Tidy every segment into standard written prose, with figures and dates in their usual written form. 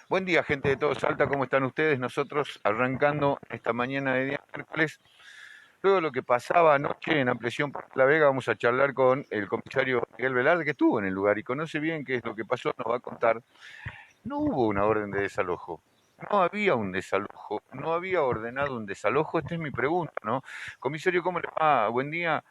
Buen día, gente de Todo Salta, ¿cómo están ustedes? Nosotros arrancando esta mañana de día miércoles. Luego de lo que pasaba anoche en Ampliación Parque La Vega, vamos a charlar con el comisario Miguel Velarde, que estuvo en el lugar y conoce bien qué es lo que pasó, nos va a contar. No hubo una orden de desalojo, no había un desalojo, no había ordenado un desalojo, esta es mi pregunta, ¿no? Comisario, ¿cómo le va? Buen día.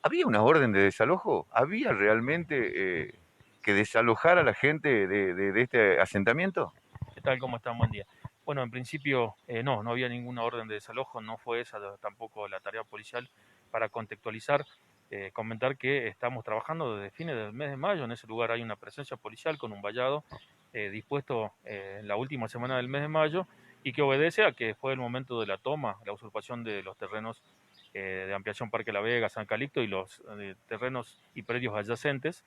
¿Había una orden de desalojo? ¿Había realmente que desalojar a la gente de este asentamiento? ¿Qué tal? ¿Cómo están? Buen día. Bueno, en principio no había ninguna orden de desalojo, no fue esa tampoco la tarea policial. Para contextualizar, comentar que estamos trabajando desde fines del mes de mayo, en ese lugar hay una presencia policial con un vallado dispuesto en la última semana del mes de mayo y que obedece a que fue el momento de la toma, la usurpación de los terrenos de ampliación Parque La Vega, San Calixto y los terrenos y predios adyacentes.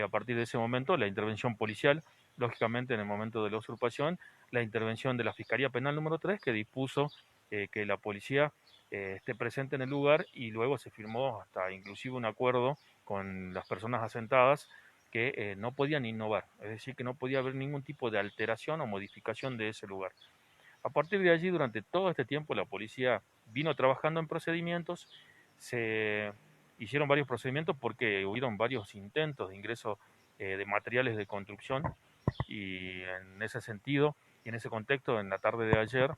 A partir de ese momento, la intervención policial, lógicamente en el momento de la usurpación, la intervención de la Fiscalía Penal número 3 que dispuso que la policía esté presente en el lugar y luego se firmó hasta inclusive un acuerdo con las personas asentadas que no podían innovar, es decir, que no podía haber ningún tipo de alteración o modificación de ese lugar. A partir de allí, durante todo este tiempo, la policía vino trabajando en procedimientos, se hicieron varios procedimientos porque hubieron varios intentos de ingreso de materiales de construcción y en ese sentido y en ese contexto, en la tarde de ayer,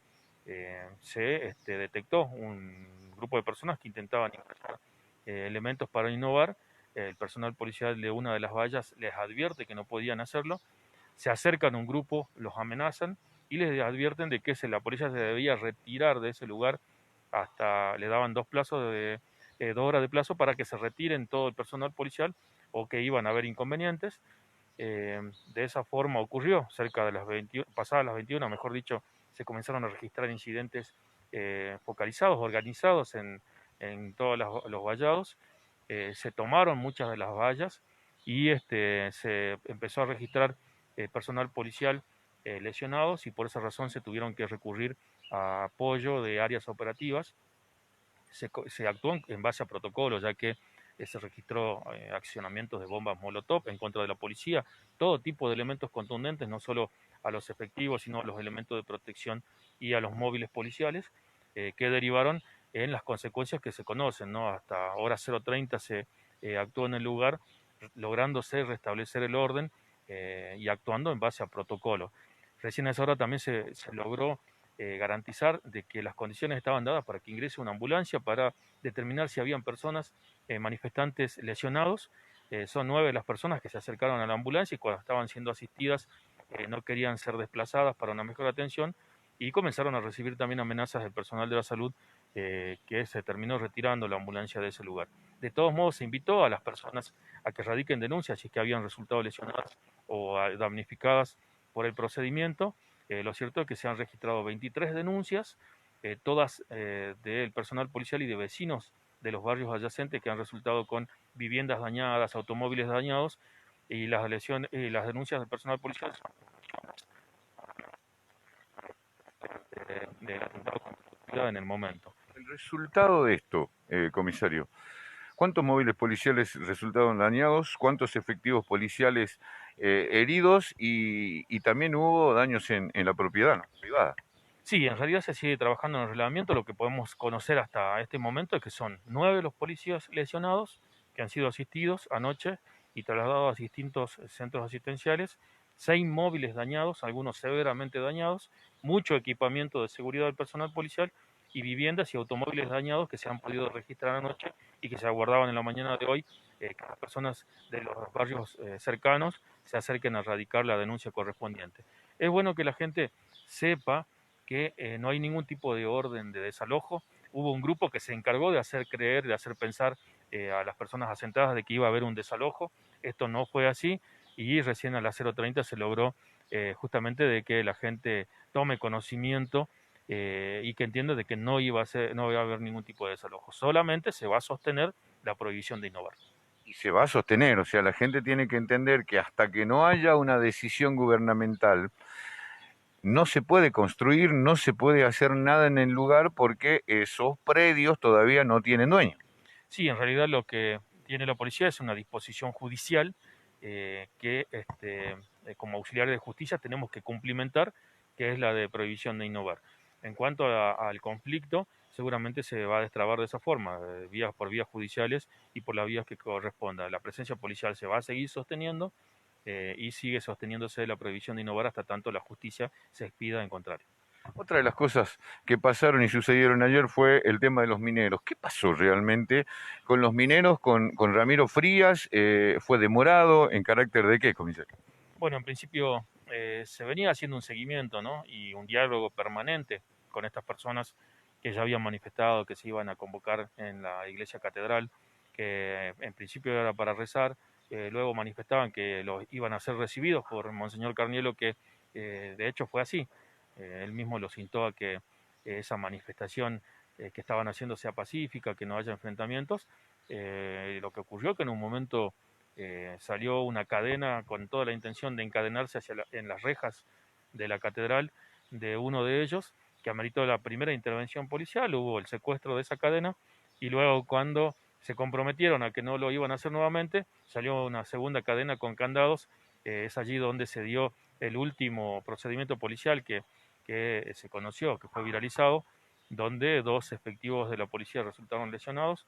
se detectó un grupo de personas que intentaban ingresar elementos para innovar. El personal policial de una de las vallas les advierte que no podían hacerlo, se acercan a un grupo, los amenazan y les advierten de que la policía se debía retirar de ese lugar hasta, le daban dos horas de plazo para que se retiren todo el personal policial o que iban a haber inconvenientes. De esa forma ocurrió, cerca de las 21, pasadas las 21, mejor dicho, se comenzaron a registrar incidentes focalizados, organizados en todos los vallados. Se tomaron muchas de las vallas y se empezó a registrar personal policial lesionados y por esa razón se tuvieron que recurrir a apoyo de áreas operativas. Se actuó en base a protocolos, ya que se registró accionamientos de bombas Molotov en contra de la policía, todo tipo de elementos contundentes, no solo a los efectivos, sino a los elementos de protección y a los móviles policiales, que derivaron en las consecuencias que se conocen, ¿no? Hasta hora 0:30 se actuó en el lugar, lográndose restablecer el orden y actuando en base a protocolo. Recién a esa hora también se logró garantizar de que las condiciones estaban dadas para que ingrese una ambulancia para determinar si habían personas manifestantes lesionados. Son 9 las personas que se acercaron a la ambulancia y cuando estaban siendo asistidas no querían ser desplazadas para una mejor atención y comenzaron a recibir también amenazas del personal de la salud que se terminó retirando la ambulancia de ese lugar. De todos modos, se invitó a las personas a que radiquen denuncias si es que habían resultado lesionadas o damnificadas por el procedimiento. Lo cierto es que se han registrado 23 denuncias, todas del personal policial y de vecinos de los barrios adyacentes que han resultado con viviendas dañadas, automóviles dañados, y las denuncias del personal policial son del atentado contra la autoridad en el momento. El resultado de esto, comisario, ¿cuántos móviles policiales resultaron dañados? ¿Cuántos efectivos policiales heridos? Y también hubo daños en la propiedad, ¿no? Privada. Sí, en realidad se sigue trabajando en el reglamento. Lo que podemos conocer hasta este momento es que son 9 los policías lesionados que han sido asistidos anoche y trasladados a distintos centros asistenciales, 6 móviles dañados, algunos severamente dañados, mucho equipamiento de seguridad del personal policial y viviendas y automóviles dañados que se han podido registrar anoche y que se aguardaban en la mañana de hoy que las personas de los barrios cercanos se acerquen a radicar la denuncia correspondiente. Es bueno que la gente sepa que no hay ningún tipo de orden de desalojo. Hubo un grupo que se encargó de hacer creer, de hacer pensar a las personas asentadas de que iba a haber un desalojo. Esto no fue así y recién a las 0:30 se logró justamente de que la gente tome conocimiento y que entienda de que no iba a haber ningún tipo de desalojo. Solamente se va a sostener la prohibición de innovar. Y se va a sostener, o sea, la gente tiene que entender que hasta que no haya una decisión gubernamental, no se puede construir, no se puede hacer nada en el lugar porque esos predios todavía no tienen dueño. Sí, en realidad lo que tiene la policía es una disposición judicial que como auxiliares de justicia tenemos que cumplimentar, que es la de prohibición de innovar. En cuanto al conflicto, seguramente se va a destrabar de esa forma, por vías judiciales y por las vías que correspondan. La presencia policial se va a seguir sosteniendo y sigue sosteniéndose la prohibición de innovar hasta tanto la justicia se expida en contrario. Otra de las cosas que pasaron y sucedieron ayer fue el tema de los mineros. ¿Qué pasó realmente con los mineros, con Ramiro Frías? ¿Fue demorado? ¿En carácter de qué, comisario? Bueno, en principio se venía haciendo un seguimiento, ¿no? Y un diálogo permanente con estas personas que ya habían manifestado que se iban a convocar en la iglesia catedral, que en principio era para rezar, luego manifestaban que los iban a ser recibidos por Monseñor Carnielo, que de hecho fue así. Él mismo los instó a que esa manifestación que estaban haciendo sea pacífica, que no haya enfrentamientos. Lo que ocurrió que en un momento salió una cadena con toda la intención de encadenarse en las rejas de la catedral de uno de ellos, que ameritó la primera intervención policial, hubo el secuestro de esa cadena, y luego cuando se comprometieron a que no lo iban a hacer nuevamente, salió una segunda cadena con candados, es allí donde se dio el último procedimiento policial que se conoció, que fue viralizado, donde dos efectivos de la policía resultaron lesionados.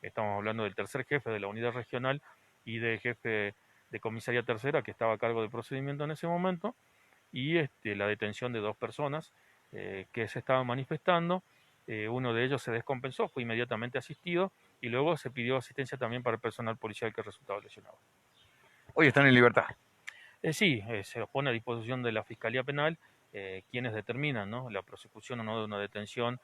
Estamos hablando del tercer jefe de la unidad regional y del jefe de comisaría tercera que estaba a cargo del procedimiento en ese momento, y la detención de dos personas que se estaban manifestando. Uno de ellos se descompensó, fue inmediatamente asistido y luego se pidió asistencia también para el personal policial que resultaba lesionado. Hoy están en libertad. Sí, se pone a disposición de la Fiscalía Penal quienes determinan, ¿no?, la prosecución o no de una detención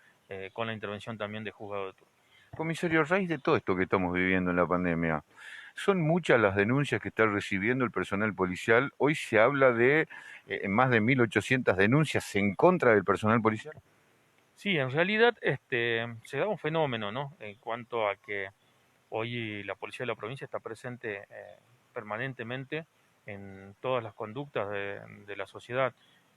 con la intervención también de juzgado de turno. Comisario, a raíz de todo esto que estamos viviendo en la pandemia, son muchas las denuncias que está recibiendo el personal policial. Hoy se habla de más de 1.800 denuncias en contra del personal policial. Sí, en realidad se da un fenómeno, ¿no?, en cuanto a que hoy la policía de la provincia está presente permanentemente en todas las conductas de la sociedad,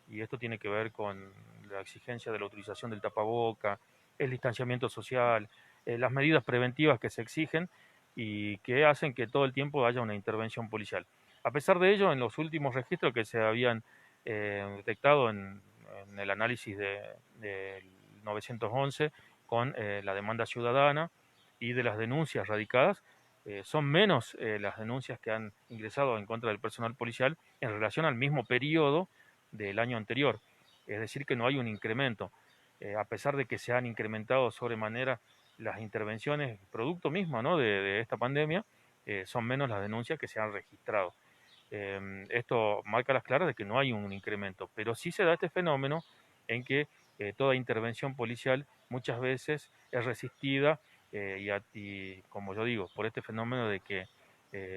y esto tiene que ver con la exigencia de la utilización del tapaboca, el distanciamiento social, las medidas preventivas que se exigen y que hacen que todo el tiempo haya una intervención policial. A pesar de ello, en los últimos registros que se habían detectado en el análisis del 911 con la demanda ciudadana y de las denuncias radicadas, son menos las denuncias que han ingresado en contra del personal policial en relación al mismo periodo del año anterior. Es decir, que no hay un incremento. A pesar de que se han incrementado sobremanera las intervenciones, producto mismo, ¿no?, de esta pandemia, son menos las denuncias que se han registrado. Esto marca las claras de que no hay un incremento, pero sí se da este fenómeno en que toda intervención policial muchas veces es resistida y, como yo digo, por este fenómeno de que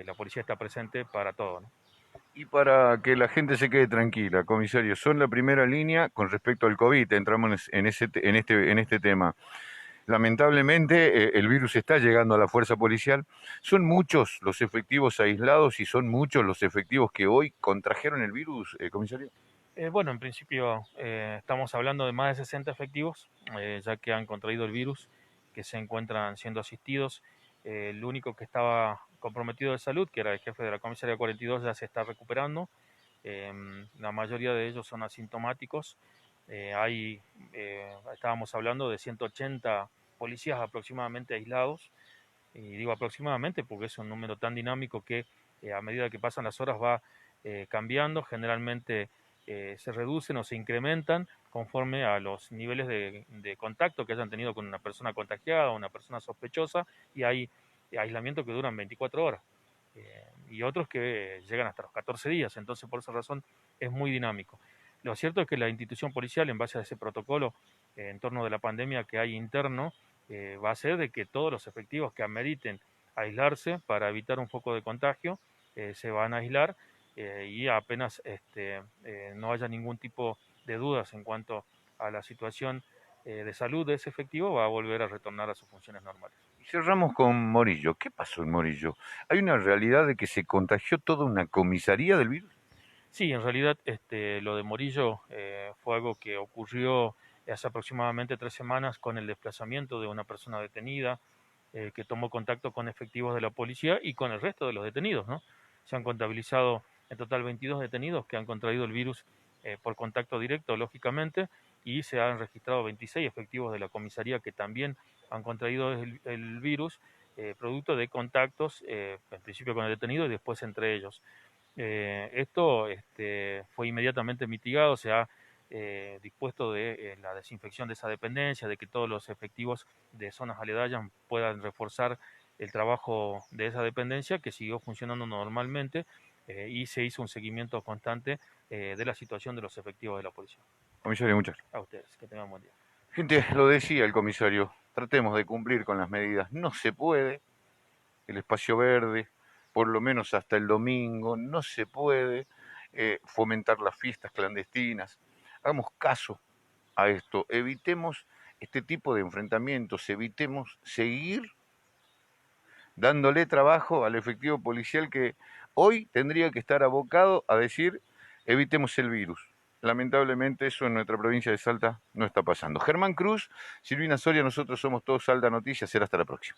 la policía está presente para todo, ¿no? Y para que la gente se quede tranquila, comisario, son la primera línea con respecto al COVID. Entramos en este tema. Lamentablemente, el virus está llegando a la fuerza policial. Son muchos los efectivos aislados y son muchos los efectivos que hoy contrajeron el virus, comisario. Bueno, en principio estamos hablando de más de 60 efectivos, ya que han contraído el virus, que se encuentran siendo asistidos. El único que estaba comprometido de salud, que era el jefe de la comisaría 42, ya se está recuperando. La mayoría de ellos son asintomáticos. Estábamos hablando de 180 policías aproximadamente aislados, y digo aproximadamente porque es un número tan dinámico que a medida que pasan las horas va cambiando. Generalmente se reducen o se incrementan conforme a los niveles de contacto que hayan tenido con una persona contagiada o una persona sospechosa, y hay aislamientos que duran 24 horas y otros que llegan hasta los 14 días, entonces por esa razón es muy dinámico. Lo cierto es que la institución policial, en base a ese protocolo en torno de la pandemia que hay interno, va a ser de que todos los efectivos que ameriten aislarse para evitar un foco de contagio se van a aislar, y apenas no haya ningún tipo de dudas en cuanto a la situación de salud de ese efectivo, va a volver a retornar a sus funciones normales. Y cerramos con Morillo. ¿Qué pasó en Morillo? ¿Hay una realidad de que se contagió toda una comisaría del virus? Sí, en realidad lo de Morillo fue algo que ocurrió hace aproximadamente 3 semanas con el desplazamiento de una persona detenida que tomó contacto con efectivos de la policía y con el resto de los detenidos, ¿no? Se han contabilizado En total 22 detenidos que han contraído el virus por contacto directo, lógicamente, y se han registrado 26 efectivos de la comisaría que también han contraído el virus, producto de contactos, en principio con el detenido y después entre ellos. Esto fue inmediatamente mitigado, se ha dispuesto de la desinfección de esa dependencia, de que todos los efectivos de zonas aledañas puedan reforzar el trabajo de esa dependencia que siguió funcionando normalmente, y se hizo un seguimiento constante de la situación de los efectivos de la policía. Comisario, muchas gracias. A ustedes, que tengan buen día. Gente, lo decía el comisario, tratemos de cumplir con las medidas. No se puede, el espacio verde, por lo menos hasta el domingo, no se puede fomentar las fiestas clandestinas. Hagamos caso a esto, evitemos este tipo de enfrentamientos, evitemos seguir dándole trabajo al efectivo policial que hoy tendría que estar abocado a decir evitemos el virus. Lamentablemente eso en nuestra provincia de Salta no está pasando. Germán Cruz, Silvina Soria, nosotros somos todos Salta Noticias. Será hasta la próxima.